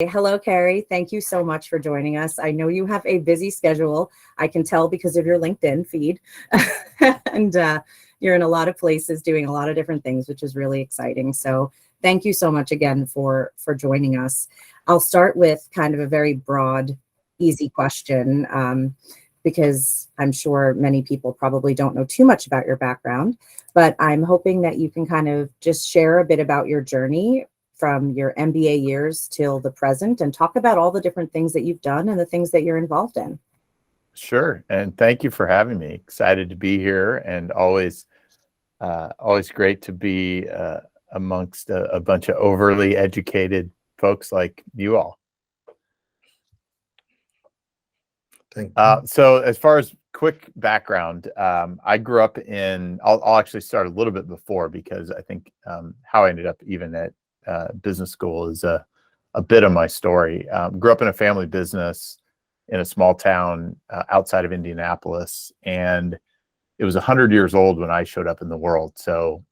Hello, Carey. Thank you so much for joining us. I know you have a busy schedule. I can tell because of your LinkedIn feed. and you're in a lot of places doing a lot of different things, which is really exciting. So thank you so much again for joining us. I'll start with kind of a very broad, easy question, because I'm sure many people probably don't know too much about your background, but I'm hoping that you can kind of just share a bit about your journey from your MBA years till the present and talk about all the different things that you've done and the things that you're involved in. Sure. And thank you for having me. Excited to be here, and always great to be amongst a bunch of overly educated folks like you all. Thank you. So as far as quick background, I grew up in, I'll actually start a little bit before, because I think how I ended up even at business school is a bit of my story. Grew up in a family business in a small town outside of Indianapolis, and it was 100 years old when I showed up in the world. So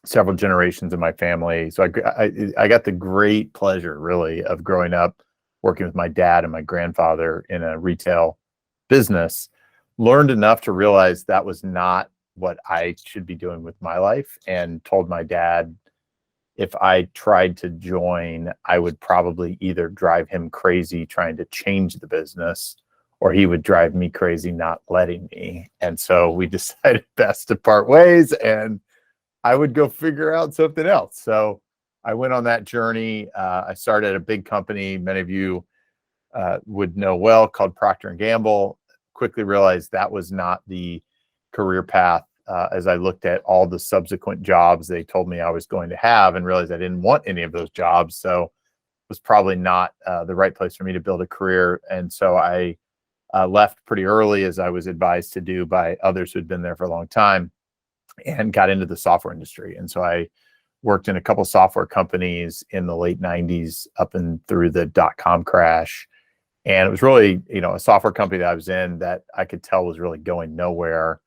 several generations of my family. So I got the great pleasure, really, of growing up working with my dad and my grandfather in a retail business. Learned enough to realize that was not what I should be doing with my life, and told my dad if I tried to join, I would probably either drive him crazy trying to change the business, or he would drive me crazy not letting me. And so we decided best to part ways, and I would go figure out something else. So I went on that journey. I started at a big company many of you would know well, called Procter & Gamble. Quickly realized that was not the career path as I looked at all the subsequent jobs they told me I was going to have, and realized I didn't want any of those jobs. So it was probably not the right place for me to build a career. And so I left pretty early, as I was advised to do by others who'd been there for a long time, and got into the software industry. And so I worked in a couple software companies in the late 90s up and through the dot-com crash. And it was really, a software company that I was in that I could tell was really going nowhere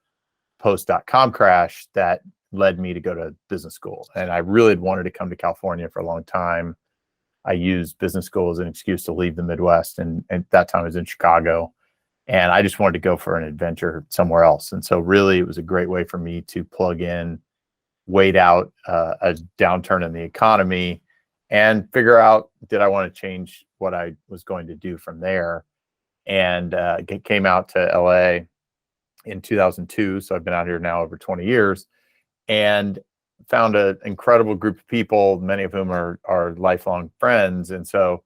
post dot-com crash, that led me to go to business school. And I really had wanted to come to California for a long time. I used business school as an excuse to leave the Midwest. And at that time I was in Chicago, and I just wanted to go for an adventure somewhere else. And so really it was a great way for me to plug in, wait out a downturn in the economy, and figure out, did I want to change what I was going to do from there? And came out to LA in 2002. So I've been out here now over 20 years, and found an incredible group of people, many of whom are lifelong friends. And so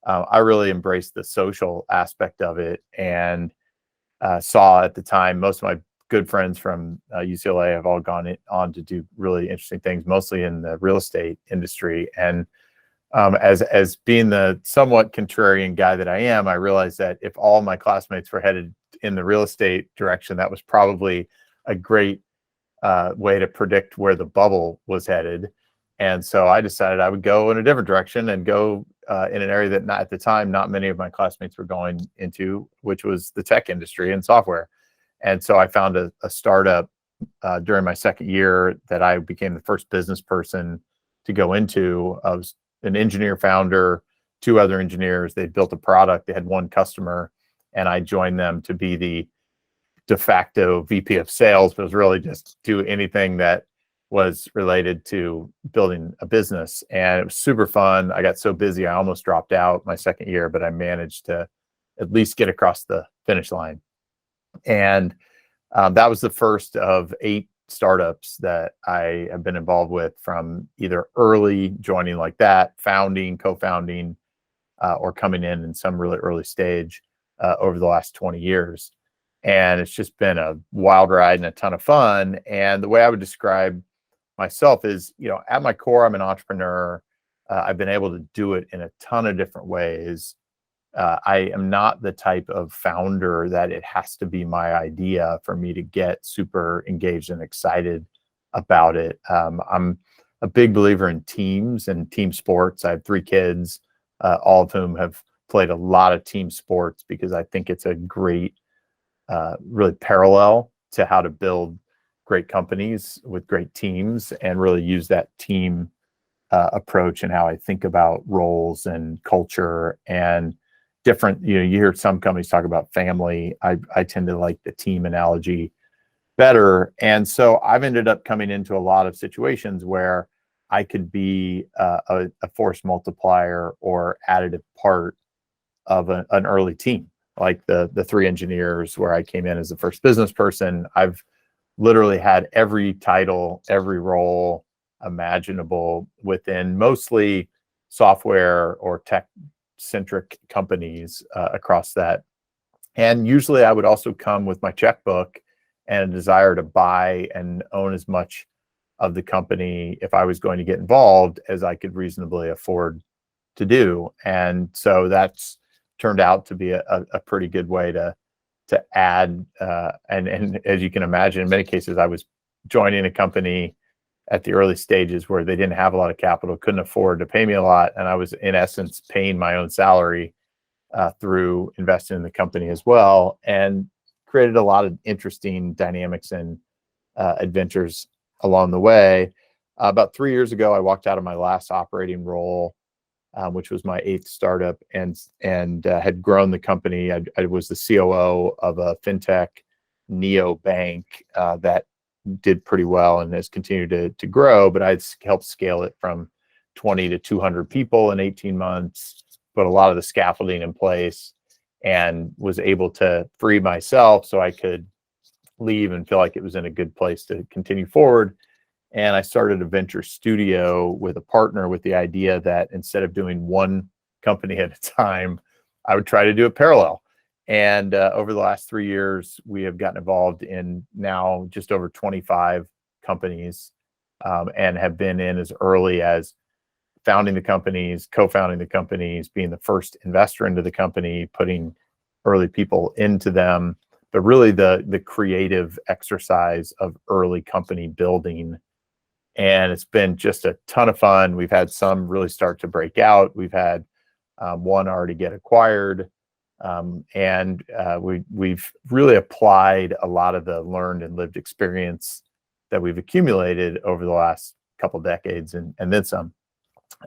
I really embraced the social aspect of it, and saw at the time most of my good friends from UCLA have all gone on to do really interesting things, mostly in the real estate industry. And as being the somewhat contrarian guy that I am, I realized that if all my classmates were headed in the real estate direction, that was probably a great way to predict where the bubble was headed. And so I decided I would go in a different direction, and go in an area that at the time not many of my classmates were going into, which was the tech industry and software. And so I found a startup during my second year that I became the first business person to go into. I was an engineer founder, two other engineers. They built a product. They had one customer, and I joined them to be the de facto VP of sales, but it was really just do anything that was related to building a business. And it was super fun. I got so busy, I almost dropped out my second year, but I managed to at least get across the finish line. And that was the first of 8 startups that I have been involved with, from either early joining like that, founding, co-founding, or coming in some really early stage over the last 20 years. And it's just been a wild ride and a ton of fun. And the way I would describe myself is, at my core, I'm an entrepreneur. I've been able to do it in a ton of different ways. I am not the type of founder that it has to be my idea for me to get super engaged and excited about it. I'm a big believer in teams and team sports. I have 3 kids, all of whom have played a lot of team sports, because I think it's a great, really parallel to how to build great companies with great teams, and really use that team approach and how I think about roles and culture and different. You hear some companies talk about family. I tend to like the team analogy better. And so I've ended up coming into a lot of situations where I could be a force multiplier or additive part of an early team, like the 3 engineers where I came in as the first business person. I've literally had every title, every role imaginable within mostly software or tech-centric companies across that. And usually I would also come with my checkbook and a desire to buy and own as much of the company, if I was going to get involved, as I could reasonably afford to do. And so that's turned out to be a pretty good way to add. And as you can imagine, in many cases, I was joining a company at the early stages where they didn't have a lot of capital, couldn't afford to pay me a lot. And I was, in essence, paying my own salary through investing in the company as well, and created a lot of interesting dynamics and adventures along the way. About 3 years ago, I walked out of my last operating role, which was my 8th startup, and had grown the company. I was the COO of a fintech neo bank that did pretty well and has continued to grow. But I'd helped scale it from 20 to 200 people in 18 months, put a lot of the scaffolding in place, and was able to free myself so I could leave and feel like it was in a good place to continue forward. And I started a venture studio with a partner with the idea that instead of doing one company at a time, I would try to do it parallel. And over the last 3 years, we have gotten involved in now just over 25 companies, and have been in as early as founding the companies, co-founding the companies, being the first investor into the company, putting early people into them, but really the creative exercise of early company building. And it's been just a ton of fun. We've had some really start to break out. We've had one already get acquired. And we've really applied a lot of the learned and lived experience that we've accumulated over the last couple decades and then some.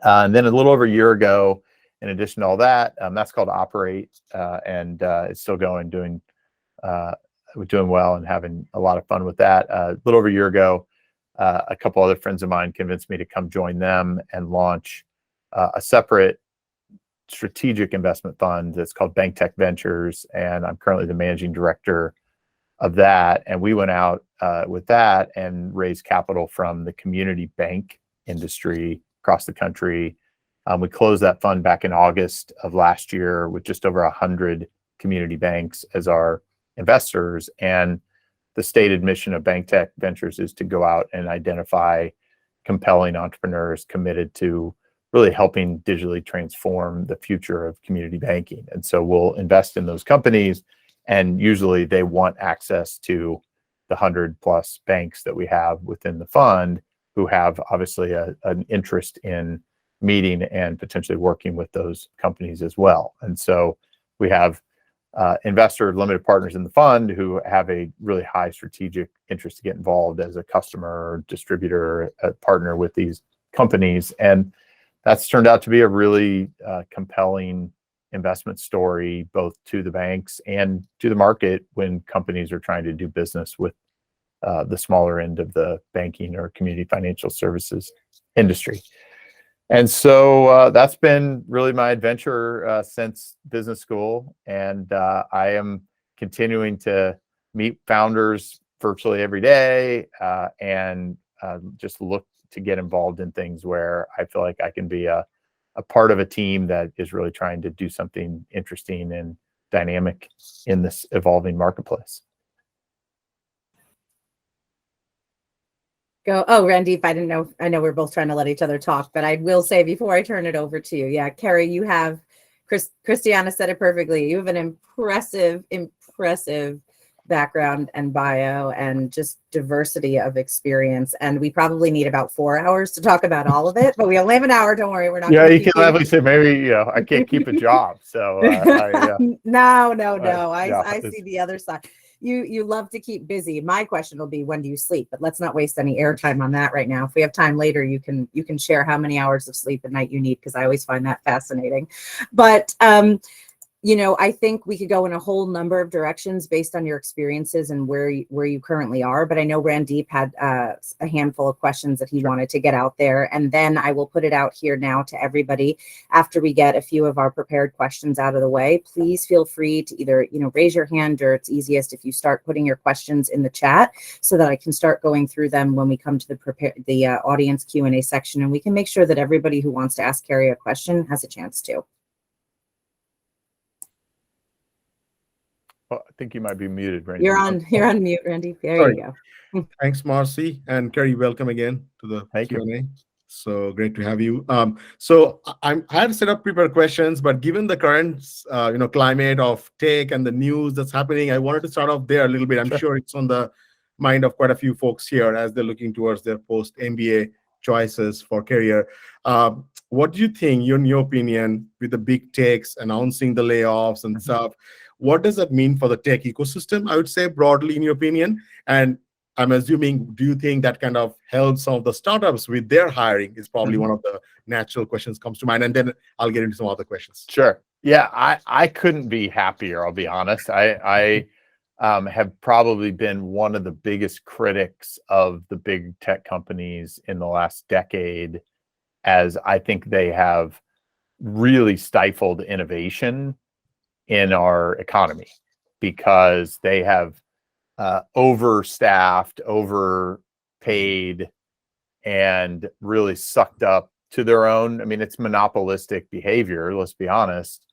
And then a little over a year ago, in addition to all that, that's called Operate, and it's still going, doing well and having a lot of fun with that. A little over a year ago, a couple other friends of mine convinced me to come join them and launch a separate strategic investment fund that's called BankTech Ventures, and I'm currently the managing director of that. And we went out with that and raised capital from the community bank industry across the country. We closed that fund back in August of last year with just over 100 community banks as our investors. And the stated mission of BankTech Ventures is to go out and identify compelling entrepreneurs committed to really helping digitally transform the future of community banking. And so we'll invest in those companies, and usually they want access to the 100+ banks that we have within the fund, who have obviously an interest in meeting and potentially working with those companies as well. And so we have investor limited partners in the fund who have a really high strategic interest to get involved as a customer, distributor, a partner with these companies. And that's turned out to be a really compelling investment story, both to the banks and to the market when companies are trying to do business with the smaller end of the banking or community financial services industry. And so that's been really my adventure since business school. And I am continuing to meet founders virtually every day and just look to get involved in things where I feel like I can be a part of a team that is really trying to do something interesting and dynamic in this evolving marketplace. Go. Oh, Randeep, I didn't know. I know we're both trying to let each other talk, but I will say before I turn it over to you, yeah, Carey, you have, Christiana said it perfectly. You have an impressive background and bio and just diversity of experience. And we probably need about 4 hours to talk about all of it, but we only have an hour. Don't worry. We're not. Yeah, you can definitely say maybe, I can't keep a job. So No. I see the other side. you love to keep busy. My question will be, when do you sleep? But let's not waste any airtime on that right now. If we have time later, you can share how many hours of sleep at night you need, because I always find that fascinating. But I think we could go in a whole number of directions based on your experiences and where you currently are. But I know Randeep had a handful of questions that he wanted to get out there. And then I will put it out here now to everybody. After we get a few of our prepared questions out of the way, please feel free to either, raise your hand, or it's easiest if you start putting your questions in the chat so that I can start going through them when we come to the audience Q&A section. And we can make sure that everybody who wants to ask Carey a question has a chance to. Well, I think you might be muted, Randy. You're on mute, Randy. There you go. Thanks, Marcy, and Carey. Welcome again to the Q&A. So great to have you. So I had set up prepared questions, but given the current climate of tech and the news that's happening, I wanted to start off there a little bit. I'm sure it's on the mind of quite a few folks here as they're looking towards their post MBA choices for career. What do you think, in your opinion, with the big techs announcing the layoffs and stuff? What does that mean for the tech ecosystem, I would say, broadly, in your opinion? And I'm assuming, do you think that kind of helps some of the startups with their hiring? Is probably one of the natural questions comes to mind. And then I'll get into some other questions. Sure. Yeah, I couldn't be happier, I'll be honest. I have probably been one of the biggest critics of the big tech companies in the last decade, as I think they have really stifled innovation in our economy, because they have overstaffed, overpaid, and really sucked up to their own. I mean, it's monopolistic behavior, let's be honest.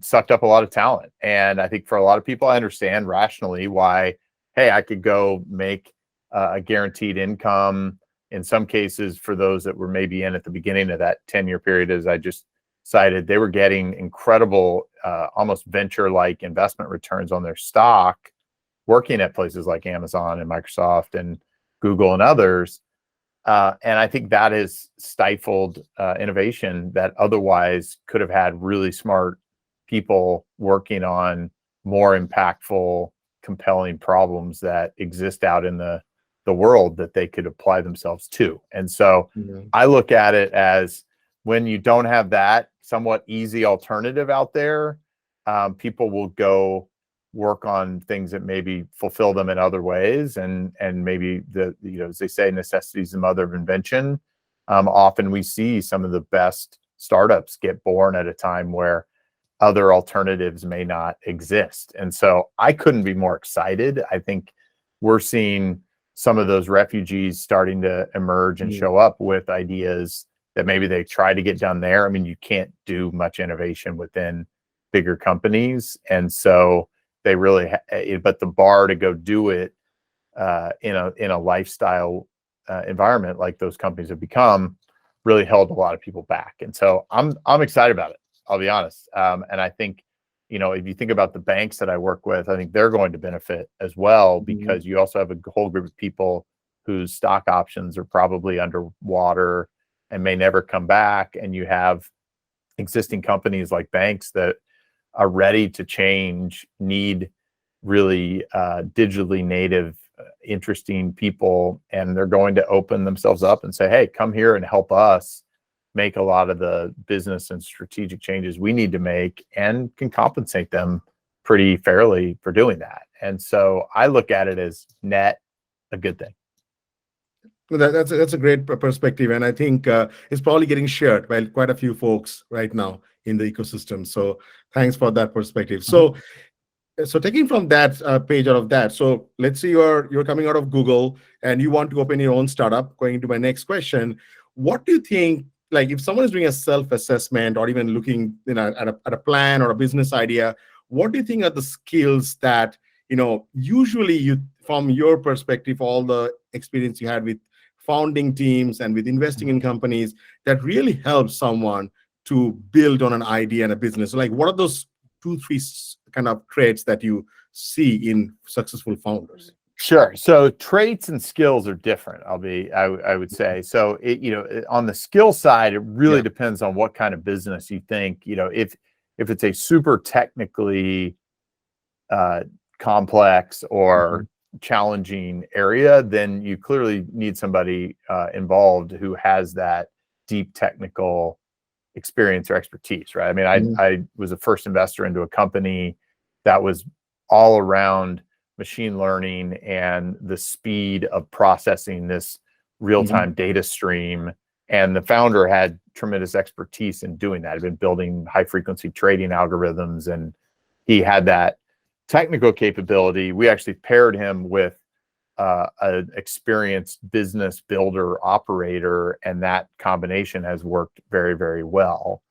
Sucked up a lot of talent. And I think for a lot of people, I understand rationally why, hey, I could go make a guaranteed income. In some cases, for those that were maybe in at the beginning of that 10-year period, as I just cited, they were getting incredible, almost venture-like investment returns on their stock, working at places like Amazon and Microsoft and Google and others. And I think that has stifled innovation that otherwise could have had really smart people working on more impactful, compelling problems that exist out in the world that they could apply themselves to. And so I look at it as, when you don't have that somewhat easy alternative out there, people will go work on things that maybe fulfill them in other ways, and maybe as they say, necessity is the mother of invention. Often we see some of the best startups get born at a time where other alternatives may not exist. And so I couldn't be more excited. I think we're seeing some of those refugees starting to emerge and show up with ideas that maybe they try to get done there. I mean, you can't do much innovation within bigger companies. And so they really, but the bar to go do it in a lifestyle environment like those companies have become really held a lot of people back. And so I'm excited about it, I'll be honest. And I think, if you think about the banks that I work with, I think they're going to benefit as well, because you also have a whole group of people whose stock options are probably underwater and may never come back. And you have existing companies like banks that are ready to change, need really digitally native, interesting people, and they're going to open themselves up and say, hey, come here and help us make a lot of the business and strategic changes we need to make, and can compensate them pretty fairly for doing that. And so I look at it as net a good thing. That's a great perspective, and I think it's probably getting shared by quite a few folks right now in the ecosystem. So thanks for that perspective. So taking from that page out of that, so let's say you're coming out of Google and you want to open your own startup. Going into my next question, what do you think? Like, if someone is doing a self-assessment or even looking at a plan or a business idea, what do you think are the skills that usually you, from your perspective, all the experience you had with founding teams and with investing in companies, that really helps someone to build on an idea and a business? So, like, what are those 2-3 kind of traits that you see in successful founders? Sure. So traits and skills are different. I would say. So on the skill side, it really depends on what kind of business you think. If it's a super technically complex or challenging area, then you clearly need somebody involved who has that deep technical experience or expertise, right? I mean, I was a first investor into a company that was all around machine learning and the speed of processing this real-time data stream. And the founder had tremendous expertise in doing that. He'd been building high-frequency trading algorithms, and he had that technical capability. We actually paired him with an experienced business builder operator, and that combination has worked very, very well.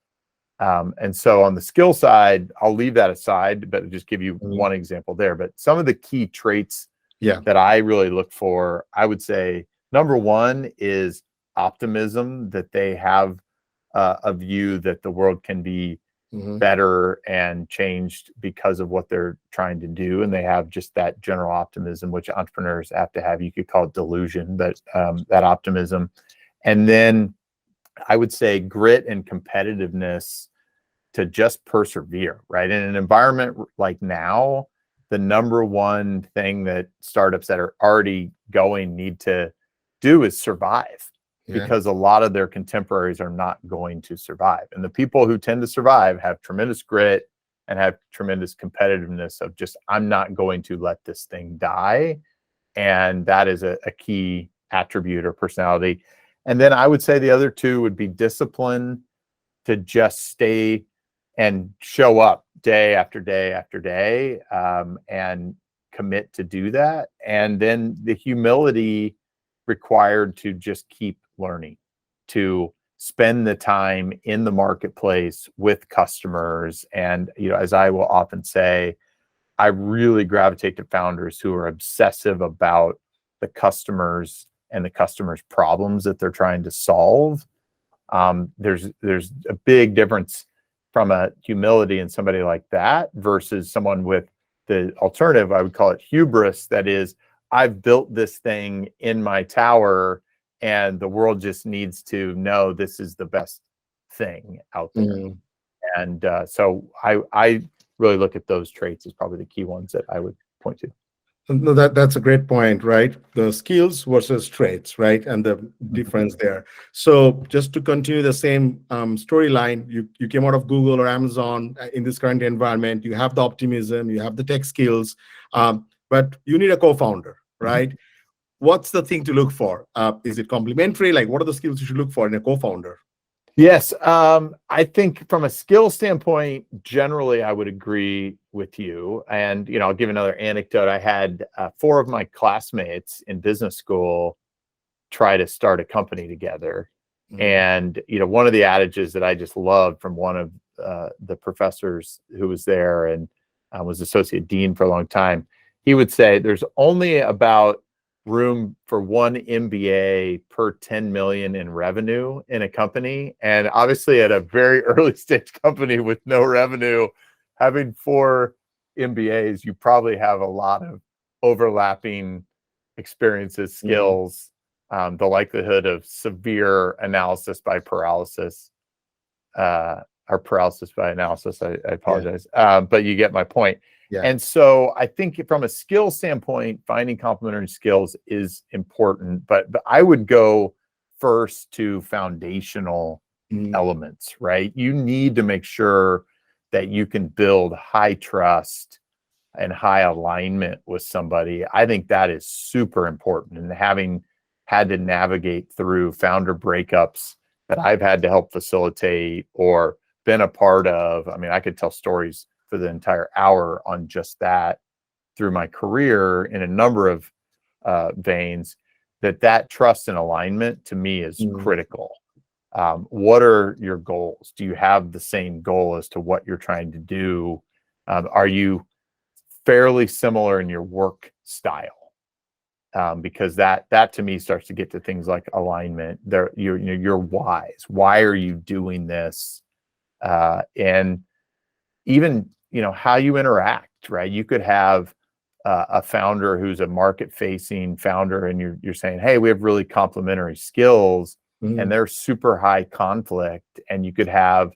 And so on the skill side, I'll leave that aside, but just give you one example there. But some of the key traits that I really look for, I would say, number one is optimism, that they have a view that the world can be better and changed because of what they're trying to do. And they have just that general optimism, which entrepreneurs have to have. You could call it delusion, but that optimism. And then I would say grit and competitiveness to just persevere, right? In an environment like now, the number one thing that startups that are already going need to do is survive, because a lot of their contemporaries are not going to survive. And the people who tend to survive have tremendous grit and have tremendous competitiveness of just, I'm not going to let this thing die. And that is a key attribute or personality. And then I would say the other two would be discipline, to just stay and show up day after day after day, and commit to do that. And then the humility required to just keep learning, to spend the time in the marketplace with customers. And, you know, as I will often say, I really gravitate to founders who are obsessive about the customers and the customers' problems that they're trying to solve. There's a big difference from a humility in somebody like that versus someone with the alternative. I would call it hubris. That is, I've built this thing in my tower, and the world just needs to know this is the best thing out there. And so I really look at those traits as probably the key ones that I would point to. No, that's a great point, right? The skills versus traits, right? And the difference there. So just to continue the same storyline, you came out of Google or Amazon in this current environment. You have the optimism, you have the tech skills, but you need a co-founder, right? What's the thing to look for? Is it complementary? Like, what are the skills you should look for in a co-founder? Yes, I think from a skill standpoint, generally, I would agree with you. And, you know, I'll give another anecdote. I had 4 of my classmates in business school try to start a company together. And, you know, one of the adages that I just loved from one of the professors who was there and was associate dean for a long time, he would say there's only about room for 1 MBA per 10 million in revenue in a company. And obviously at a very early stage company with no revenue, having 4 MBAs, you probably have a lot of overlapping experiences, skills, the likelihood of severe analysis by paralysis, or paralysis by analysis, I apologize. But you get my point. And so I think from a skill standpoint, finding complementary skills is important, but I would go first to foundational elements, right? You need to make sure that you can build high trust and high alignment with somebody. I think that is super important. And having had to navigate through founder breakups that I've had to help facilitate or been a part of, I mean, I could tell stories for the entire hour on just that through my career in a number of veins, that trust and alignment to me is critical. What are your goals? Do you have the same goal as to what you're trying to do? Are you fairly similar in your work style? Because that to me starts to get to things like alignment. Your whys. Why are you doing this? And even, you know, how you interact, right? You could have a founder who's a market-facing founder, and you're saying, hey, we have really complementary skills, and they're super high conflict. And you could have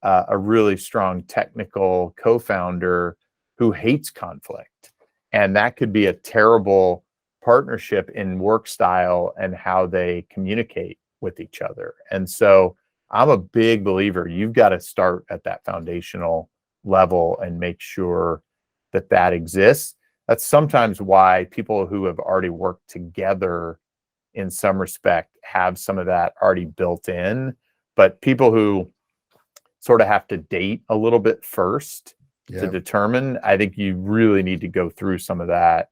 a really strong technical co-founder who hates conflict. And that could be a terrible partnership in work style and how they communicate with each other. And so I'm a big believer, you've got to start at that foundational level and make sure that that exists. That's sometimes why people who have already worked together in some respect have some of that already built in. But people who sort of have to date a little bit first to determine, I think you really need to go through some of that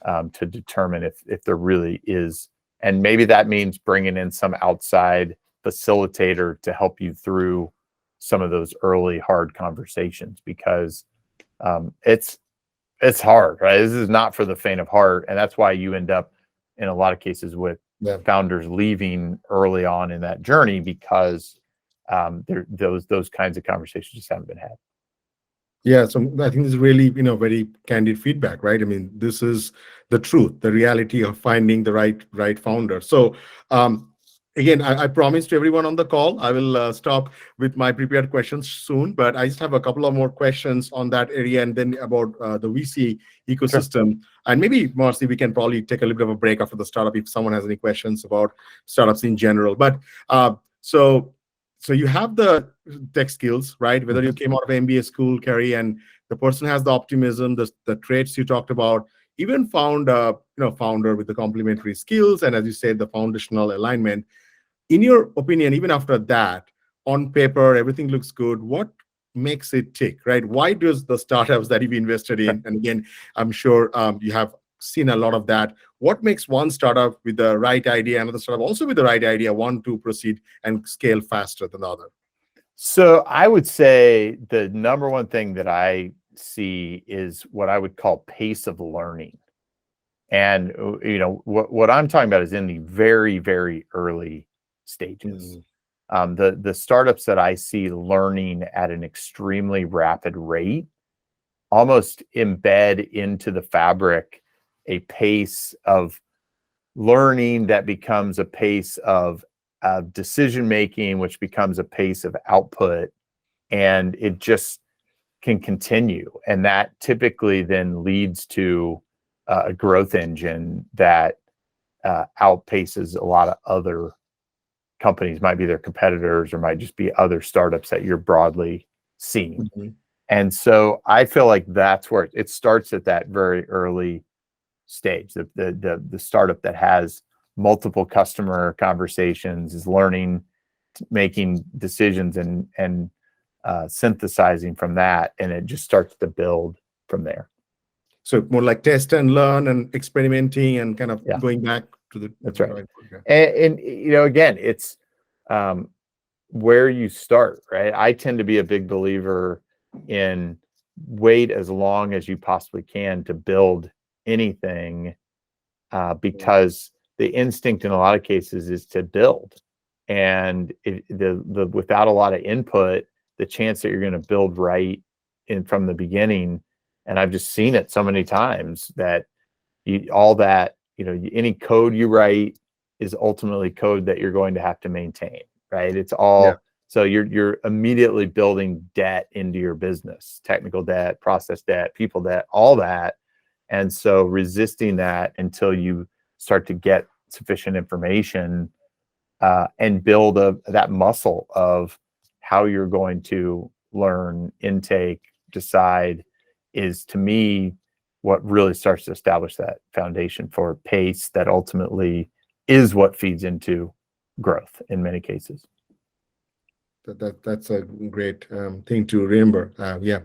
to determine if there really is. And maybe that means bringing in some outside facilitator to help you through some of those early hard conversations, because it's hard, right? This is not for the faint of heart. And that's why you end up in a lot of cases with founders leaving early on in that journey, because those kinds of conversations just haven't been had. Yeah, so I think this is really, very candid feedback, right? I mean, this is the truth, the reality of finding the right founder. So, again, I promised to everyone on the call, I will stop with my prepared questions soon, but I just have a couple of more questions on that area, and then about the VC ecosystem. Sure. And maybe, Marcy, we can probably take a little bit of a break after the startup if someone has any questions about startups in general. But so you have the tech skills, right? Whether you came out of MBA school, Carey, and the person has the optimism, the traits you talked about, even found founder with the complementary skills, and as you said, the foundational alignment. In your opinion, even after that, on paper, everything looks good. What makes it tick, right? Why does the startups that you've invested in, and again, I'm sure you have seen a lot of that. What makes one startup with the right idea, another startup also with the right idea, want to proceed and scale faster than the other? So I would say the number one thing that I see is what I would call pace of learning. And what I'm talking about is in the very, very early stages. The startups that I see learning at an extremely rapid rate almost embed into the fabric a pace of learning that becomes a pace of decision making, which becomes a pace of output, and it just can continue. And that typically then leads to a growth engine that outpaces a lot of other companies, might be their competitors or might just be other startups that you're broadly seeing. And so I feel like that's where it starts at that very early stage. The startup that has multiple customer conversations is learning, making decisions, and synthesizing from that, and it just starts to build from there. So more like test and learn and experimenting and kind of going back to the. That's right. And again, it's where you start, right? I tend to be a big believer in wait as long as you possibly can to build anything, because the instinct in a lot of cases is to build, and without a lot of input, the chance that you're going to build right in from the beginning. And I've just seen it so many times that any code you write is ultimately code that you're going to have to maintain, right? It's all so you're immediately building debt into your business, technical debt, process debt, people debt, all that. And so resisting that until you start to get sufficient information and build that muscle of how you're going to learn, intake, decide, is to me what really starts to establish that foundation for pace that ultimately is what feeds into growth in many cases. That's a great thing to remember.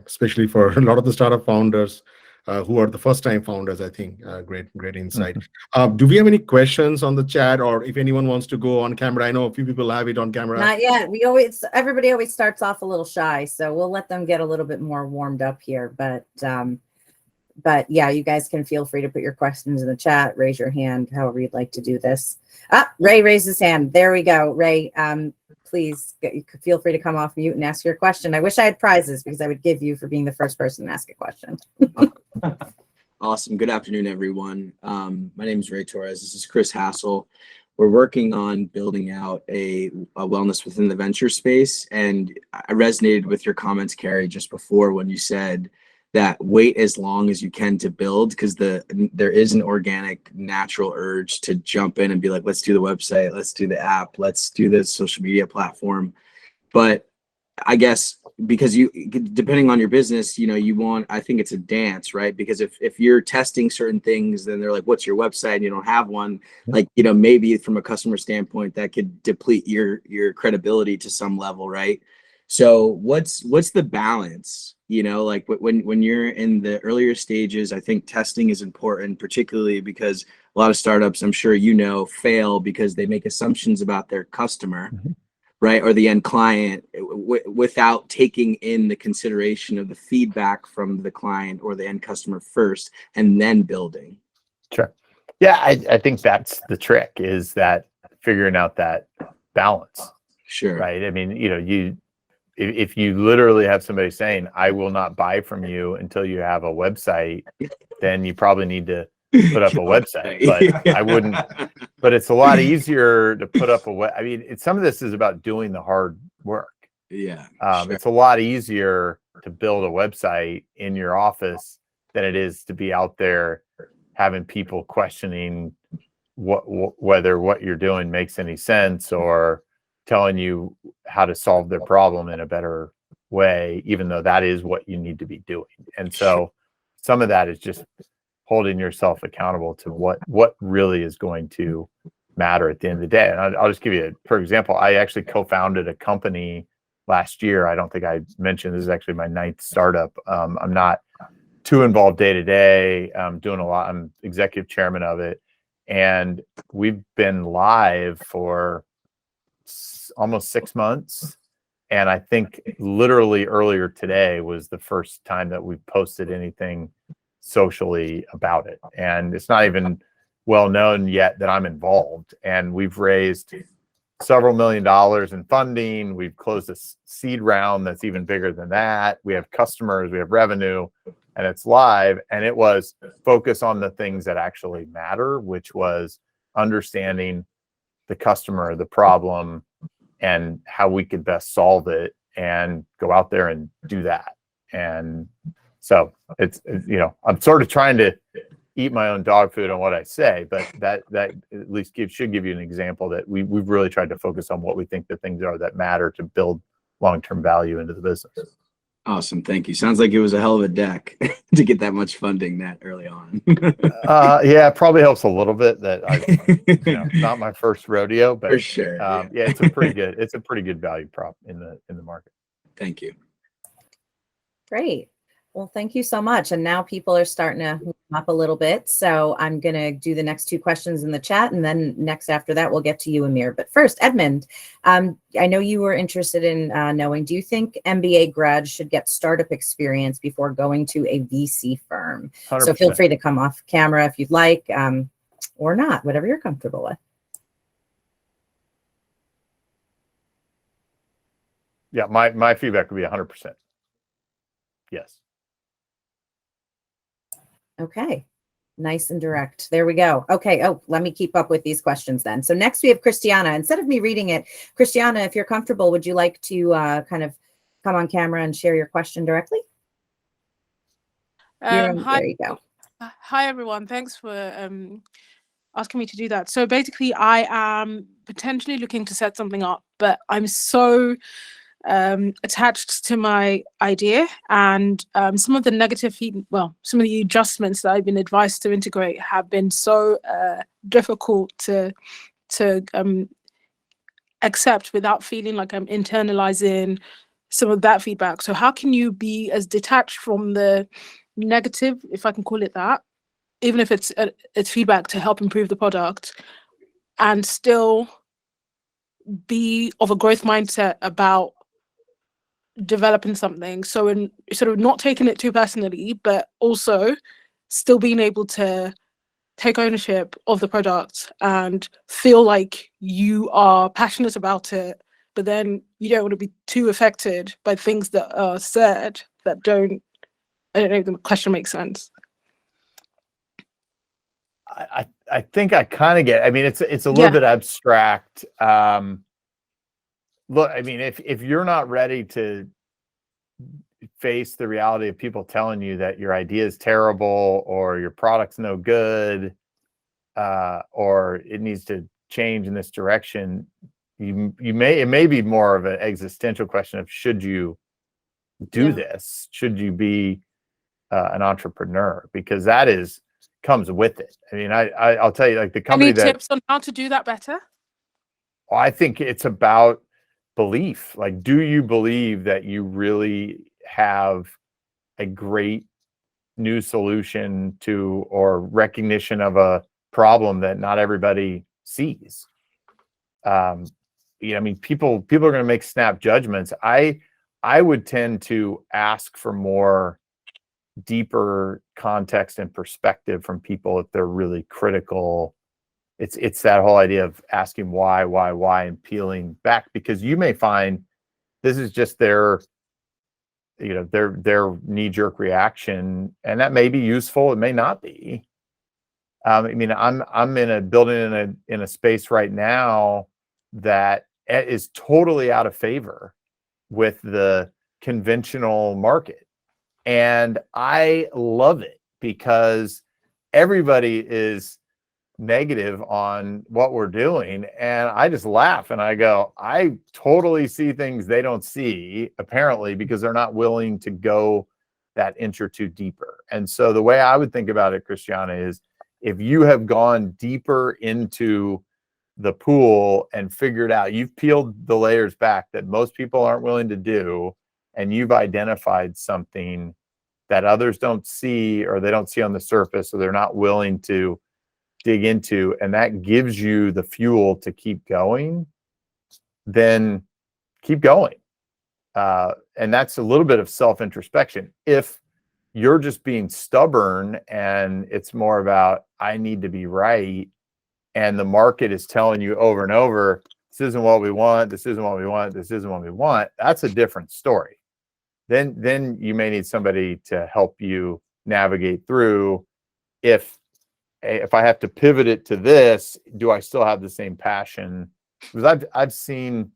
Especially for a lot of the startup founders who are the first-time founders, I think. Great insight. Do we have any questions on the chat, or if anyone wants to go on camera? I know a few people have it on camera. Not yet. Everybody always starts off a little shy, so we'll let them get a little bit more warmed up here. But yeah, you guys can feel free to put your questions in the chat, raise your hand, however you'd like to do this. Ray raised his hand. There we go. Ray, please feel free to come off mute and ask your question. I wish I had prizes because I would give you for being the first person to ask a question. Awesome. Good afternoon, everyone. My name is Ray Torres. This is Chris Hassel. We're working on building out a wellness within the venture space. And I resonated with your comments, Carey, just before when you said that wait as long as you can to build, because there is an organic, natural urge to jump in and be like, let's do the website, let's do the app, let's do the social media platform. But I guess because depending on your business, you want, I think it's a dance, right? Because if you're testing certain things, then they're like, what's your website? And you don't have one, like, maybe from a customer standpoint, that could deplete your credibility to some level, right? So what's the balance? Like when you're in the earlier stages, I think testing is important, particularly because a lot of startups, I'm sure fail because they make assumptions about their customer, right, or the end client, without taking in the consideration of the feedback from the client or the end customer first, and then building. Sure. Yeah, I think that's the trick, is that figuring out that balance. Sure. Right. I mean, if you literally have somebody saying, I will not buy from you until you have a website, then you probably need to put up a website. But I wouldn't. But it's a lot easier to put up I mean, some of this is about doing the hard work. Yeah. Sure. It's a lot easier to build a website in your office than it is to be out there having people questioning whether what you're doing makes any sense, or telling you how to solve their problem in a better way, even though that is what you need to be doing. And so some of that is just holding yourself accountable to what really is going to matter at the end of the day. And I'll just give you for example, I actually co-founded a company last year. I don't think I mentioned, this is actually my 9th startup. I'm not too involved day to day. I'm doing a lot. I'm executive chairman of it. And we've been live for almost 6 months. And I think literally earlier today was the first time that we've posted anything socially about it. And it's not even well known yet that I'm involved. And we've raised several $1 million in funding. We've closed a seed round that's even bigger than that. We have customers, we have revenue, and it's live. And it was focus on the things that actually matter, which was understanding the customer, the problem, and how we could best solve it, and go out there and do that. And so it's I'm sort of trying to eat my own dog food on what I say, but that at least should give you an example that we've really tried to focus on what we think the things are that matter to build long-term value into the business. Awesome. Thank you. Sounds like it was a hell of a deck to get that much funding that early on. Yeah, it probably helps a little bit that not my first rodeo, but for sure. Yeah, it's a pretty good value prop in the market. Thank you. Great. Well, thank you so much. And now people are starting to move up a little bit. So I'm going to do the next 2 questions in the chat. And then next after that, we'll get to you, Amir. But first, Edmund, I know you were interested in knowing, do you think MBA grads should get startup experience before going to a VC firm? 100%. So feel free to come off camera if you'd like, or not, whatever you're comfortable with. Yeah, my feedback would be 100%. Yes. Okay. Nice and direct. There we go. Okay. Oh, let me keep up with these questions then. So next we have Christiana. Instead of me reading it, Christiana, if you're comfortable, would you like to kind of come on camera and share your question directly? Hi. There you go. Hi, everyone. Thanks for asking me to do that. So basically, I am potentially looking to set something up, but I'm so attached to my idea, and some of the negative some of the adjustments that I've been advised to integrate have been so difficult to accept without feeling like I'm internalizing some of that feedback. So how can you be as detached from the negative, if I can call it that, even if it's feedback to help improve the product, and still be of a growth mindset about developing something? So in sort of not taking it too personally, but also still being able to take ownership of the product and feel like you are passionate about it, but then you don't want to be too affected by things that are said that don't, I don't know if the question makes sense. I think I kind of get it. I mean, it's a little bit abstract. Look, I mean, if you're not ready to face the reality of people telling you that your idea is terrible or your product's no good, or it needs to change in this direction, it may be more of an existential question of, should you do this? Should you be an entrepreneur? Because that comes with it. I mean, I'll tell you, like, the company Any tips on how to do that better? I think it's about belief. Like, do you believe that you really have a great new solution to, or recognition of a problem that not everybody sees? I mean, people are going to make snap judgments. I would tend to ask for more deeper context and perspective from people if they're really critical. It's that whole idea of asking why, and peeling back, because you may find this is just their knee-jerk reaction, and that may be useful. It may not be. I mean, I'm in a building in a space right now that is totally out of favor with the conventional market, and I love it because everybody is negative on what we're doing, and I just laugh and I go, I totally see things they don't see, apparently, because they're not willing to go that inch or two deeper. And so the way I would think about it, Christiana, is if you have gone deeper into the pool and figured out, you've peeled the layers back that most people aren't willing to do, and you've identified something that others don't see, or they don't see on the surface, or they're not willing to dig into, and that gives you the fuel to keep going, then keep going. And that's a little bit of self-introspection. If you're just being stubborn and it's more about, I need to be right, and the market is telling you over and over, this isn't what we want, this isn't what we want, this isn't what we want, that's a different story. Then you may need somebody to help you navigate through. If I have to pivot it to this, do I still have the same passion? Because I've seen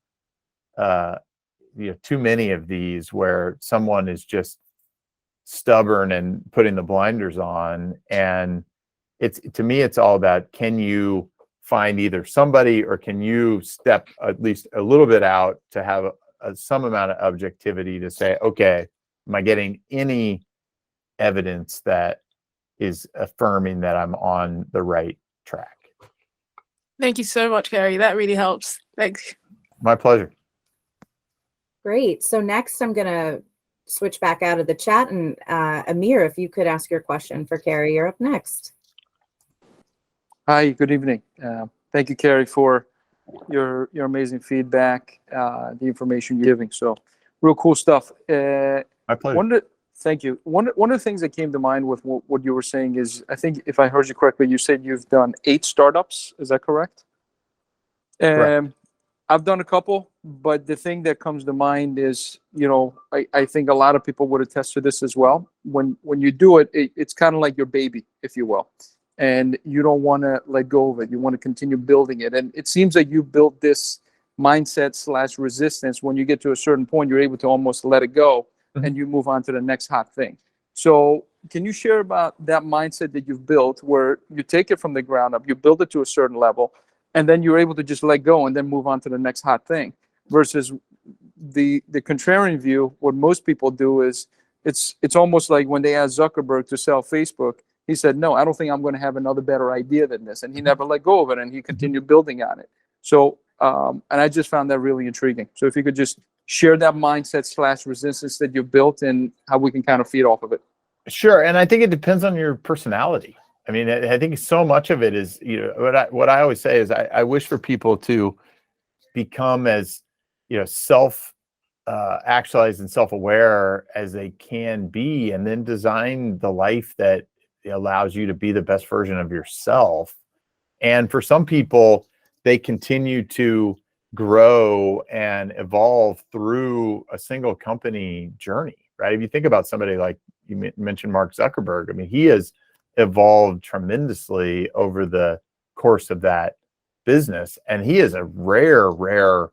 too many of these where someone is just stubborn and putting the blinders on, and to me it's all about, can you find either somebody, or can you step at least a little bit out to have some amount of objectivity to say, okay, am I getting any evidence that is affirming that I'm on the right track? Thank you so much, Carey. That really helps. Thanks. My pleasure. Great. So next I'm going to switch back out of the chat, and Amir, if you could ask your question for Carey, you're up next. Hi, good evening. Thank you, Carey, for your amazing feedback, the information you're giving. So real cool stuff. My pleasure. Thank you. One of the things that came to mind with what you were saying is, I think if I heard you correctly, you said you've done 8 startups. Is that correct? Correct. I've done a couple, but the thing that comes to mind is, I think a lot of people would attest to this as well. When you do it, it's kind of like your baby, if you will, and you don't want to let go of it. You want to continue building it. And it seems like you built this mindset / resistance. When you get to a certain point, you're able to almost let it go, and you move on to the next hot thing. So can you share about that mindset that you've built, where you take it from the ground up, you build it to a certain level, and then you're able to just let go and then move on to the next hot thing, versus the contrarian view? What most people do is, it's almost like when they asked Zuckerberg to sell Facebook, he said, no, I don't think I'm going to have another better idea than this. And he never let go of it, and he continued building on it. So, and I just found that really intriguing. So if you could just share that mindset / resistance that you built, and how we can kind of feed off of it. Sure. And I think it depends on your personality. I mean, I think so much of it is, what I always say is, I wish for people to become as, self actualized and self-aware as they can be, and then design the life that allows you to be the best version of yourself. And for some people, they continue to grow and evolve through a single company journey, right? If you think about somebody like you mentioned, Mark Zuckerberg, I mean, he has evolved tremendously over the course of that business, and he is a rare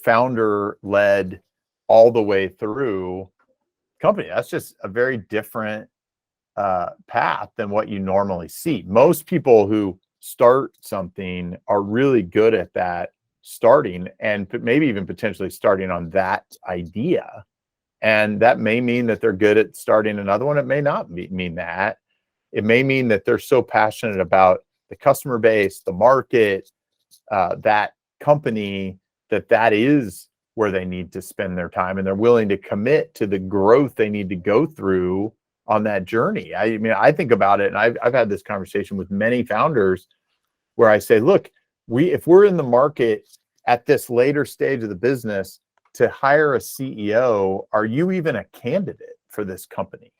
founder led all the way through company. That's just a very different path than what you normally see. Most people who start something are really good at that starting, and maybe even potentially starting on that idea. And that may mean that they're good at starting another one. It may not mean that. It may mean that they're so passionate about the customer base, the market, that company, that is where they need to spend their time, and they're willing to commit to the growth they need to go through on that journey. I mean, I think about it, and I've had this conversation with many founders where I say, look, if we're in the market at this later stage of the business to hire a CEO, are you even a candidate for this company?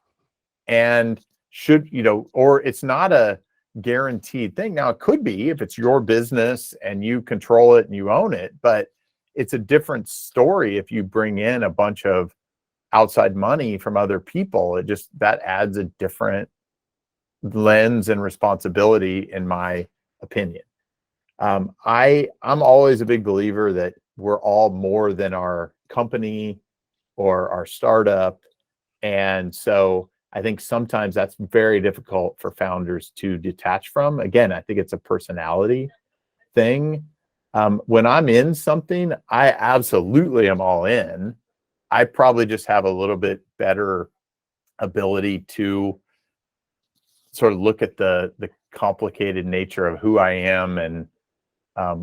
And should, or it's not a guaranteed thing. Now, it could be if it's your business and you control it and you own it, but it's a different story if you bring in a bunch of outside money from other people. That adds a different lens and responsibility, in my opinion. I'm always a big believer that we're all more than our company or our startup. And so I think sometimes that's very difficult for founders to detach from. Again, I think it's a personality thing. When I'm in something, I absolutely am all in. I probably just have a little bit better ability to sort of look at the complicated nature of who I am and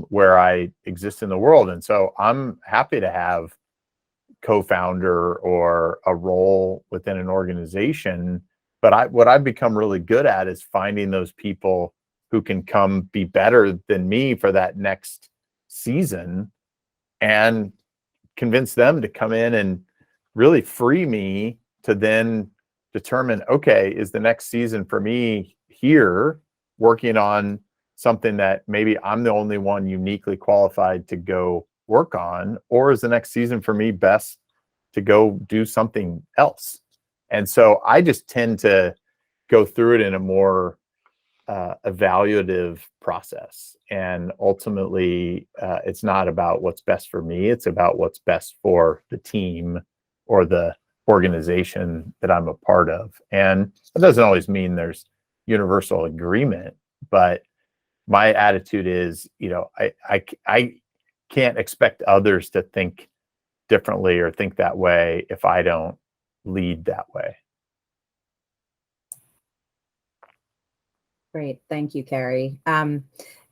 where I exist in the world. And so I'm happy to have co-founder or a role within an organization. But what I've become really good at is finding those people who can come be better than me for that next season and convince them to come in and really free me to then determine, okay, is the next season for me here working on something that maybe I'm the only one uniquely qualified to go work on, or is the next season for me best to go do something else? And so I just tend to go through it in a more evaluative process. And ultimately, it's not about what's best for me. It's about what's best for the team or the organization that I'm a part of. And it doesn't always mean there's universal agreement, but my attitude is, I can't expect others to think differently or think that way if I don't lead that way. Great. Thank you, Carey.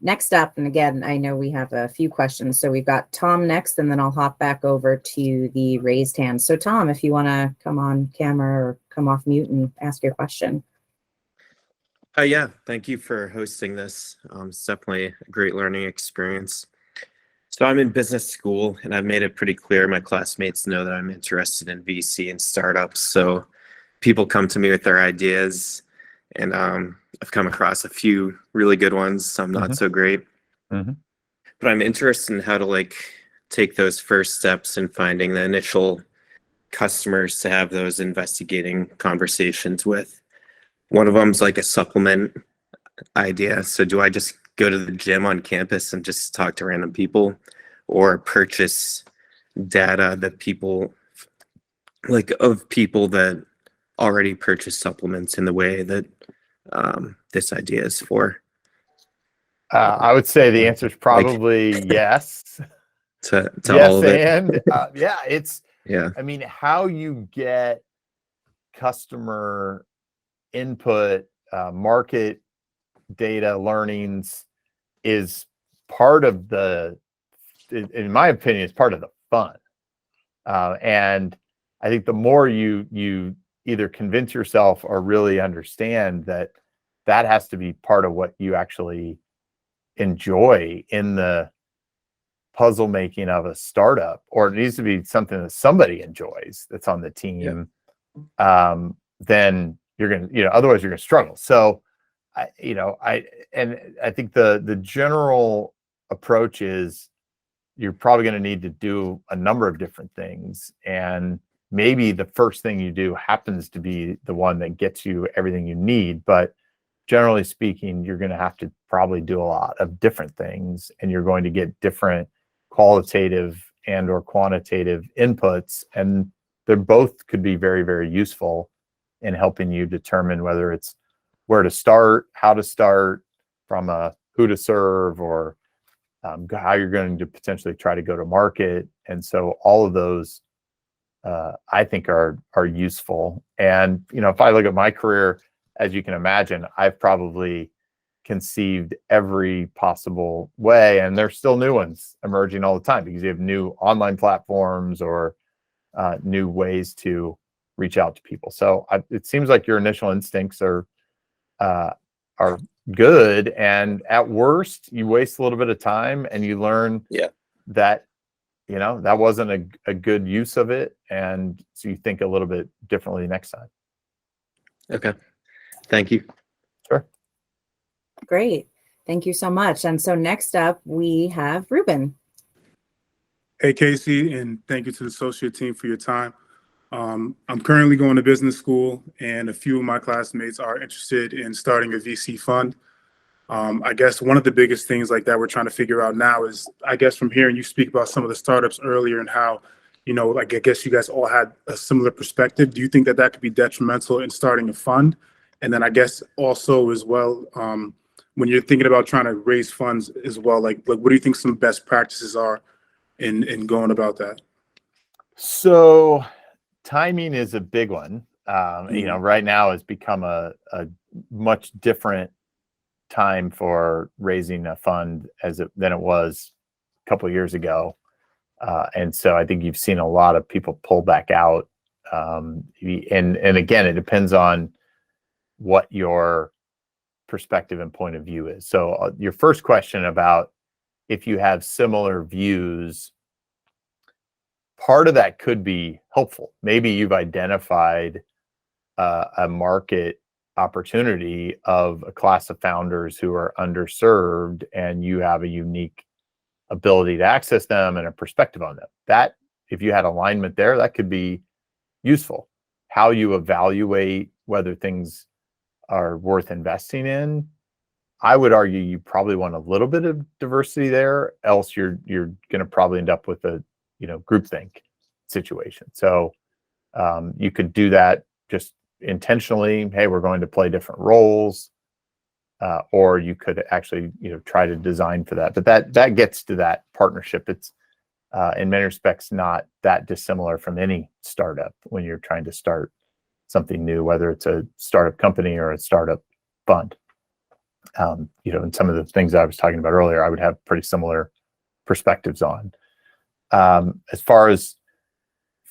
Next up, and again, I know we have a few questions. So we've got Tom next, and then I'll hop back over to the raised hand. So Tom, if you want to come on camera or come off mute and ask your question. Yeah, thank you for hosting this. It's definitely a great learning experience. So I'm in business school, and I've made it pretty clear. My classmates know that I'm interested in VC and startups. So people come to me with their ideas, and I've come across a few really good ones, some not so great. But I'm interested in how to take those first steps in finding the initial customers to have those investigating conversations with. One of them's like a supplement idea. So do I just go to the gym on campus and just talk to random people, or purchase data that people that already purchase supplements in the way that this idea is for? I would say the answer is probably yes. To yes, all of it. And Yeah. I mean, how you get customer input, market data learnings is part of in my opinion, it's part of the fun. And I think the more you either convince yourself or really understand that has to be part of what you actually enjoy in the puzzle making of a startup, or it needs to be something that somebody enjoys that's on the team. Then you're going to, otherwise you're going to struggle. So I think the general approach is you're probably going to need to do a number of different things, and maybe the first thing you do happens to be the one that gets you everything you need. But generally speaking, you're going to have to probably do a lot of different things, and you're going to get different qualitative and or quantitative inputs. And they're both could be very, very useful in helping you determine whether it's where to start, how to start, from a who to serve, or how you're going to potentially try to go to market. And so all of those, I think, are useful. And if I look at my career, as you can imagine, I've probably conceived every possible way, and there's still new ones emerging all the time because you have new online platforms or new ways to reach out to people. So it seems like your initial instincts are good, and at worst you waste a little bit of time and you learn that that wasn't a good use of it, and so you think a little bit differently next time. Okay, thank you. Sure. Great. Thank you so much. And so next up we have Ruben. Hey, Casey, and thank you to the Sociate team for your time. I'm currently going to business school, and a few of my classmates are interested in starting a VC fund. I guess one of the biggest things like that we're trying to figure out now is, I guess from hearing you speak about some of the startups earlier and how, I guess you guys all had a similar perspective. Do you think that could be detrimental in starting a fund? And then I guess also as well, when you're thinking about trying to raise funds as well, like what do you think some best practices are in going about that? So timing is a big one. Right now has become a much different time for raising a fund than it was a couple of years ago. And so I think you've seen a lot of people pull back out. And again, it depends on what your perspective and point of view is. So your first question about if you have similar views, part of that could be helpful. Maybe you've identified a market opportunity of a class of founders who are underserved, and you have a unique ability to access them and a perspective on them. That, if you had alignment there, that could be useful. How you evaluate whether things are worth investing in, I would argue you probably want a little bit of diversity there, else you're going to probably end up with a groupthink situation. So you could do that just intentionally. Hey, we're going to play different roles, or you could actually try to design for that. But that gets to that partnership. It's in many respects not that dissimilar from any startup when you're trying to start something new, whether it's a startup company or a startup fund. And some of the things I was talking about earlier, I would have pretty similar perspectives on. As far as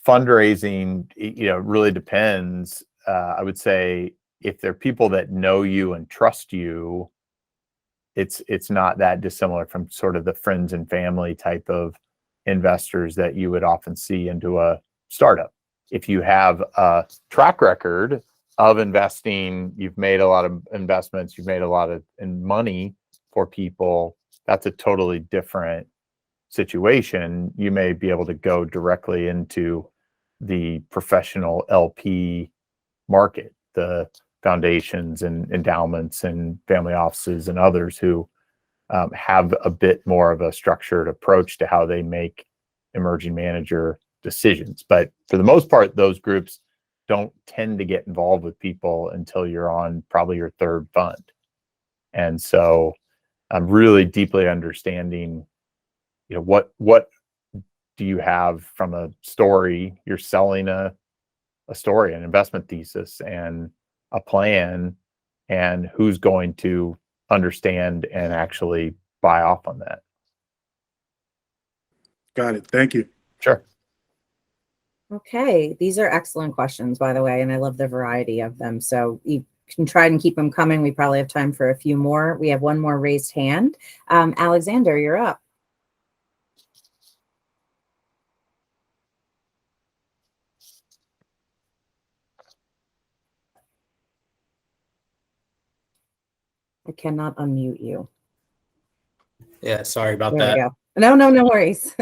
fundraising, it really depends. I would say if they're people that know you and trust you, it's not that dissimilar from sort of the friends and family type of investors that you would often see into a startup. If you have a track record of investing, you've made a lot of investments, you've made a lot of money for people, that's a totally different situation. You may be able to go directly into the professional LP market, the foundations and endowments and family offices and others who have a bit more of a structured approach to how they make emerging manager decisions. But for the most part, those groups don't tend to get involved with people until you're on probably your third fund. And so I'm really deeply understanding, what do you have from a story? You're selling a story, an investment thesis, and a plan, and who's going to understand and actually buy off on that. Got it. Thank you. Sure. Okay, these are excellent questions, by the way, and I love the variety of them. So you can try and keep them coming. We probably have time for a few more. We have one more raised hand. Alexander, you're up. I cannot unmute you. Yeah, sorry about There that. we go. No worries.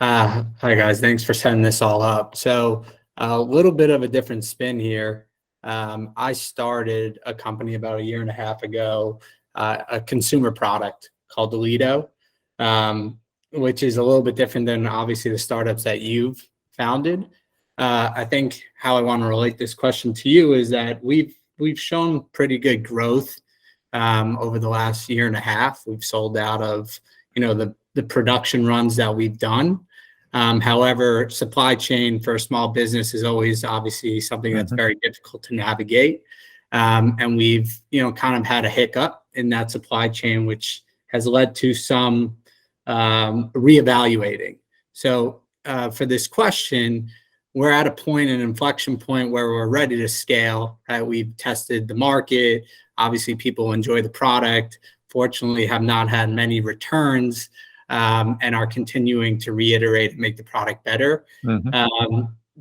Hi guys, thanks for setting this all up. So a little bit of a different spin here. I started a company about a year and a half ago, a consumer product called Lido, which is a little bit different than obviously the startups that you've founded. I think how I want to relate this question to you is that we've shown pretty good growth over the last year and a half. We've sold out of, the production runs that we've done. However, supply chain for a small business is always obviously something that's very difficult to navigate. And we've, kind of had a hiccup in that supply chain, which has led to some reevaluating. So for this question, we're at a point, an inflection point where we're ready to scale. Right? We've tested the market. Obviously, people enjoy the product. Fortunately, have not had many returns and are continuing to reiterate and make the product better.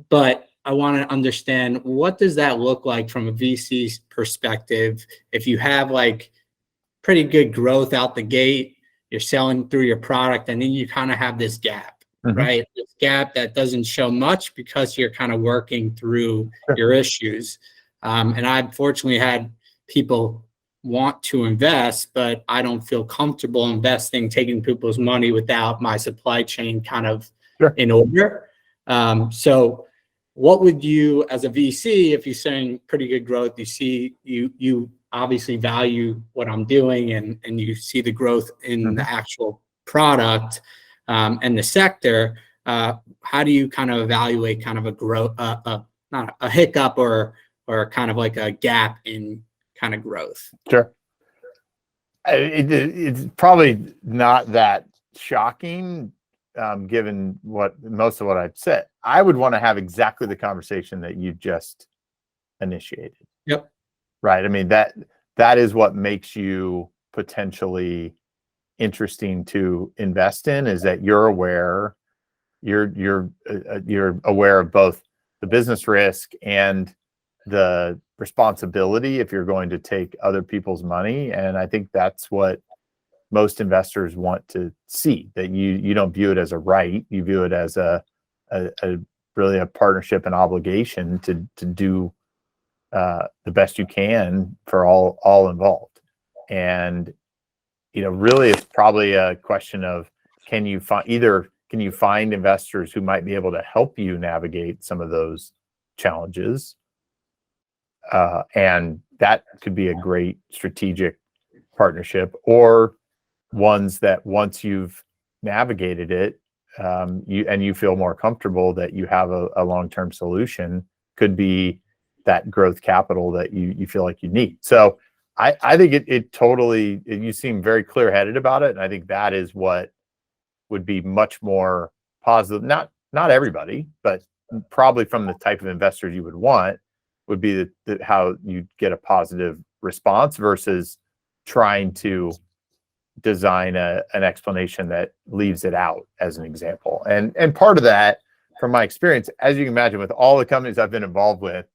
But I want to understand, what does that look like from a VC perspective? If you have like pretty good growth out the gate, you're selling through your product, and then you kind of have this gap, right? This gap that doesn't show much because you're kind of working through your issues. And I've fortunately had people want to invest, but I don't feel comfortable investing, taking people's money without my supply chain kind of in order. So what would you, as a VC, if you're saying pretty good growth, you see, you obviously value what I'm doing, and you see the growth in the actual product and the sector, how do you kind of evaluate kind of a growth, not a hiccup or kind of like a gap in kind of growth? Sure. It's probably not that shocking, given most of what I've said. I would want to have exactly the conversation that you just initiated. Yep. Right. I mean, that is what makes you potentially interesting to invest in, is that you're aware of both the business risk and the responsibility if you're going to take other people's money. And I think that's what most investors want to see, that you don't view it as a right, you view it as a really a partnership and obligation to do the best you can for all involved. And really it's probably a question of, can you find investors who might be able to help you navigate some of those challenges, and that could be a great strategic partnership, or ones that once you've navigated it, you feel more comfortable that you have a long-term solution, could be that growth capital that you feel like you need. So I think it totally, you seem very clear-headed about it, and I think that is what would be much more positive. Not everybody, but probably from the type of investors you would want, would be how you get a positive response versus trying to design an explanation that leaves it out, as an example. And part of that, from my experience, as you can imagine, with all the companies I've been involved with,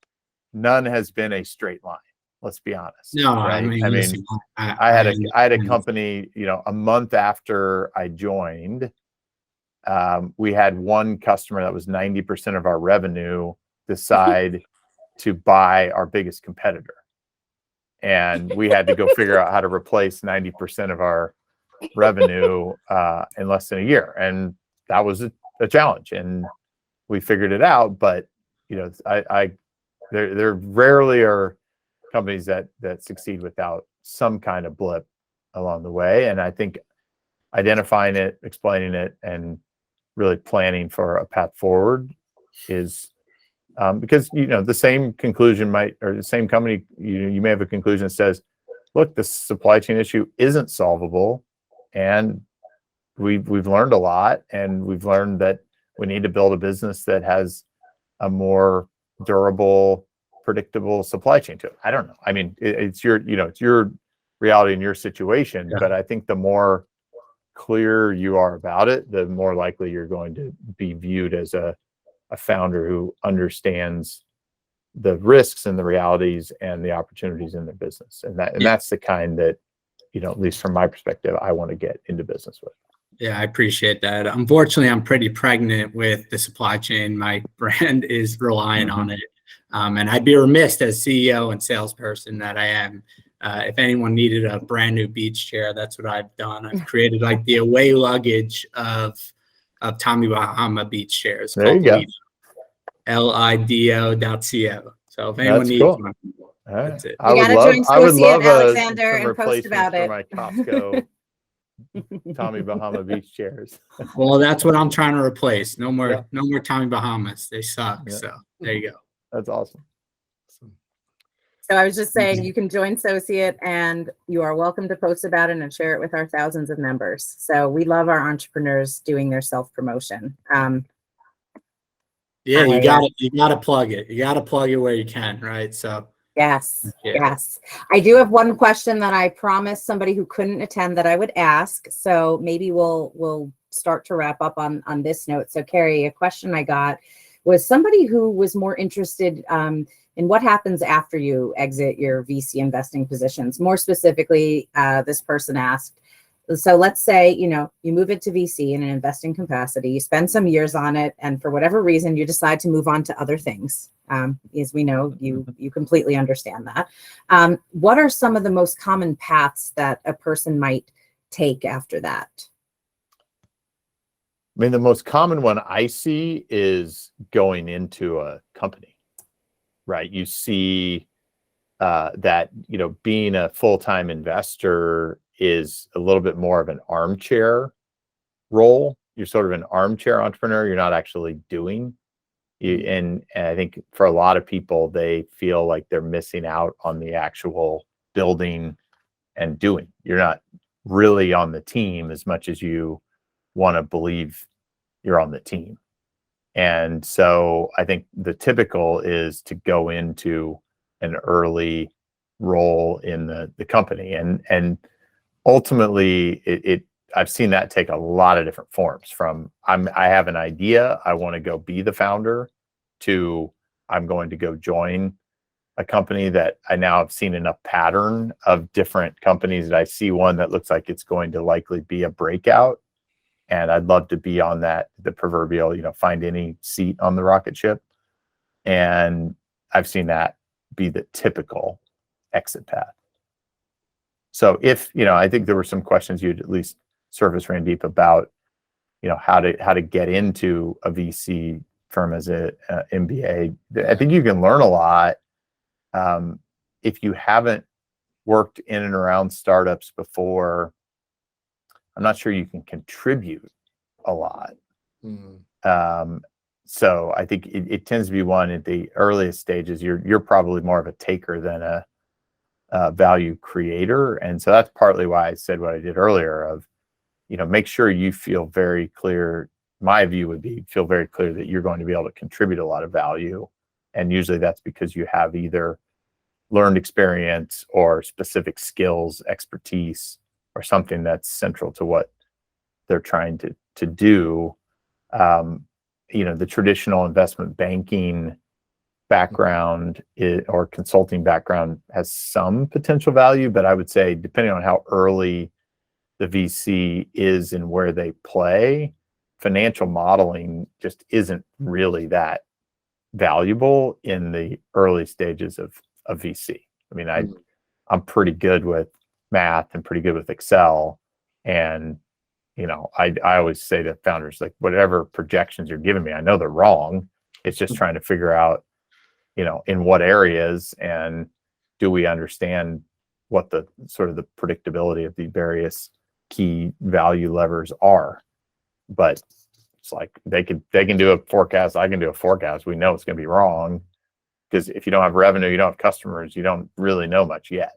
none has been a straight line. Let's be honest. No, right? listen, I had a company, a month after I joined, we had one customer that was 90% of our revenue decide to buy our biggest competitor. And we had to go figure out how to replace 90% of our revenue in less than a year. And that was a challenge. And we figured it out. But, there rarely are companies that succeed without some kind of blip along the way. And I think identifying it, explaining it, and really planning for a path forward is because the same conclusion the same company, you may have a conclusion that says, look, this supply chain issue isn't solvable, and we've learned a lot, and we've learned that we need to build a business that has a more durable, predictable supply chain to it. I don't know. I mean, it's your reality and your situation, but I think the more clear you are about it, the more likely you're going to be viewed as a founder who understands the risks and the realities and the opportunities in their business. And that's the kind that, at least from my perspective, I want to get into business with. Yeah, I appreciate that. Unfortunately, I'm pretty pregnant with the supply chain. My brand is relying on it. And I'd be remiss as CEO and salesperson that I am. If anyone needed a brand new beach chair, that's what I've done. I've created like the away luggage of Tommy Bahama beach chairs. There you go. lido.co. So if anyone That's needs cool. one, All right. that's it. I You would gotta love, join I would Sociate, love Alexander, some and post replacements about for it. my Costco Tommy Bahama beach chairs. Well, that's what I'm trying to replace. No more, Yeah. no more Tommy Bahamas. They suck. Yeah. So there you go. That's awesome. So I was just saying, you can join Sociate, and you are welcome to post about it and share it with our thousands of members. So we love our entrepreneurs doing their self-promotion. Yeah, I, you gotta plug it. You gotta plug it where you can, right? So Yes, Yeah. yes. I do have one question that I promised somebody who couldn't attend that I would ask. So maybe we'll start to wrap up on this note. So Carey, a question I got was somebody who was more interested in what happens after you exit your VC investing positions. More specifically, this person asked, so let's say, you move into VC in an investing capacity, you spend some years on it, and for whatever reason, you decide to move on to other things. As we know, you completely understand that. What are some of the most common paths that a person might take after that? I mean, the most common one I see is going into a company, right? You see that, being a full-time investor is a little bit more of an armchair role. You're sort of an armchair entrepreneur. You're not actually doing. And I think for a lot of people, they feel like they're missing out on the actual building and doing. You're not really on the team as much as you want to believe you're on the team. And so I think the typical is to go into an early role in the company. And ultimately I've seen that take a lot of different forms, from I have an idea, I want to go be the founder, to I'm going to go join a company that I now have seen enough pattern of different companies that I see one that looks like it's going to likely be a breakout. And I'd love to be on the proverbial, find any seat on the rocket ship. And I've seen that be the typical exit path. So if, I think there were some questions you'd at least surface, Randeep, about, how to get into a VC firm as a MBA. I think you can learn a lot. If you haven't worked in and around startups before, I'm not sure you can contribute a lot. So I think it tends to be one at the earliest stages. You're probably more of a taker than a value creator. And so that's partly why I said what I did earlier of, make sure you feel very clear. My view would be feel very clear that you're going to be able to contribute a lot of value. And usually that's because you have either learned experience or specific skills, expertise, or something that's central to what they're trying to do. The traditional investment banking background or consulting background has some potential value, but I would say depending on how early the VC is and where they play, financial modeling just isn't really that valuable in the early stages of VC. I mean, I'm pretty good with math and pretty good with Excel, and I always say to founders, like, whatever projections you're giving me, I know they're wrong. It's just trying to figure out, in what areas, and do we understand what the sort of the predictability of the various key value levers are. But it's like they can do a forecast, I can do a forecast. We know it's going to be wrong, because if you don't have revenue, you don't have customers, you don't really know much yet.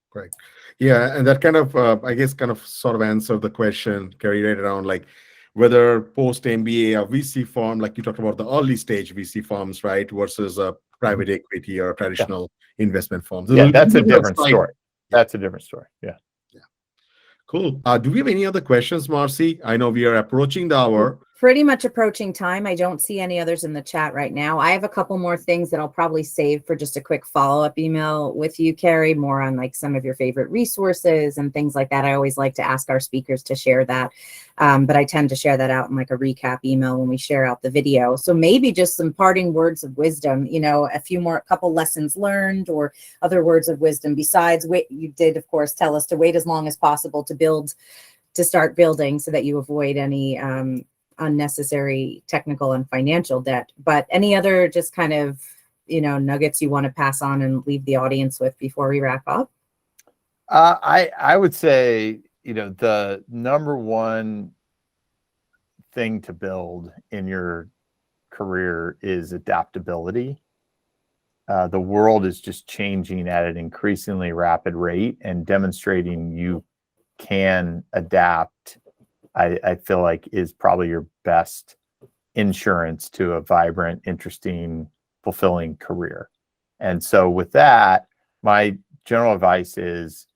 Great. Yeah, and that kind of, I guess, sort of answered the question, Carey, right around like whether post MBA or VC firm, like you talked about the early stage VC firms, right, versus a private equity or a traditional investment firm. Yeah, that's a different story. That's a different story. Yeah. Cool. Do we have any other questions, Marcy? I know we are approaching the hour. Pretty much approaching time. I don't see any others in the chat right now. I have a couple more things that I'll probably save for just a quick follow-up email with you, Carey, more on like some of your favorite resources and things like that. I always like to ask our speakers to share that, but I tend to share that out in like a recap email when we share out the video. So maybe just some parting words of wisdom, a couple lessons learned or other words of wisdom besides you did, of course, tell us to wait as long as possible to start building so that you avoid any unnecessary technical and financial debt. But any other just kind of, nuggets you want to pass on and leave the audience with before we wrap up? I would say, the number one thing to build in your career is adaptability. The world is just changing at an increasingly rapid rate, and demonstrating you can adapt, I feel like, is probably your best insurance to a vibrant, interesting, fulfilling career. And so with that, my general advice is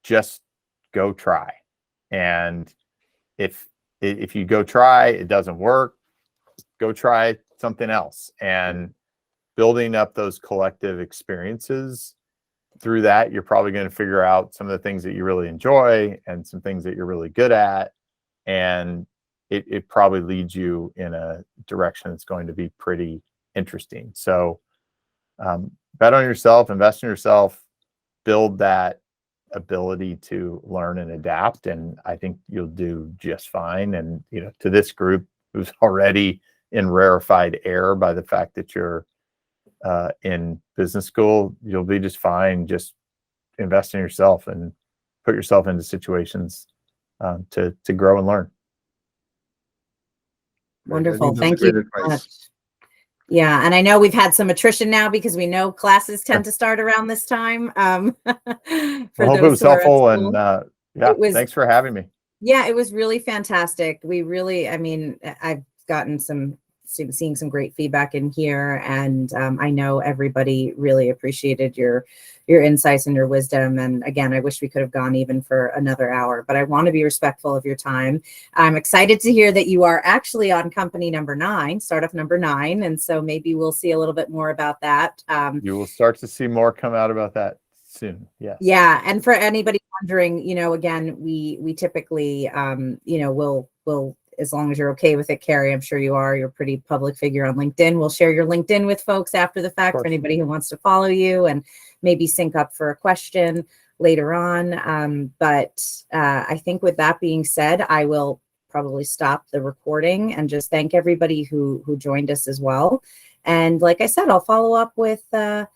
just go try. And if you go try, it doesn't work, go try something else. And building up those collective experiences, through that, you're probably going to figure out some of the things that you really enjoy and some things that you're really good at. And it probably leads you in a direction that's going to be pretty interesting. So bet on yourself, invest in yourself, build that ability to learn and adapt, and I think you'll do just fine. And to this group who's already in rarefied air by the fact that you're in business school, you'll be just fine. Just invest in yourself and put yourself into situations to grow and learn. Wonderful. Thank you so much. Yeah, and I know we've had some attrition now because we know classes tend to start around this time. I hope it was helpful, and thanks for having me. Yeah, it was really fantastic. I've gotten seeing some great feedback in here, and I know everybody really appreciated your insights and your wisdom. And again, I wish we could have gone even for another hour, but I want to be respectful of your time. I'm excited to hear that you are actually on company number 9, startup number 9, and so maybe we'll see a little bit more about that. You will start to see more come out about that soon. Yeah, and for anybody wondering, again, we typically we'll as long as you're okay with it, Carey, I'm sure you are. You're a pretty public figure on LinkedIn. We'll share your LinkedIn with folks after the fact for anybody who wants to follow you and maybe sync up for a question later on. But I think with that being said, I will probably stop the recording and just thank everybody who joined us as well. And like I said, I'll follow up with a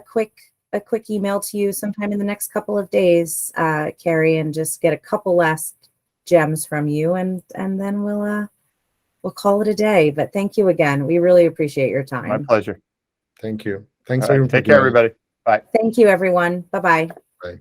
quick email to you sometime in the next couple of days, Carey, and just get a couple last gems from you, and then we'll call it a day. But thank you again. We really appreciate your time. My pleasure. Thank you. Thanks All right, everyone. take care, everybody. Bye. Thank you, everyone. Bye-bye. Bye.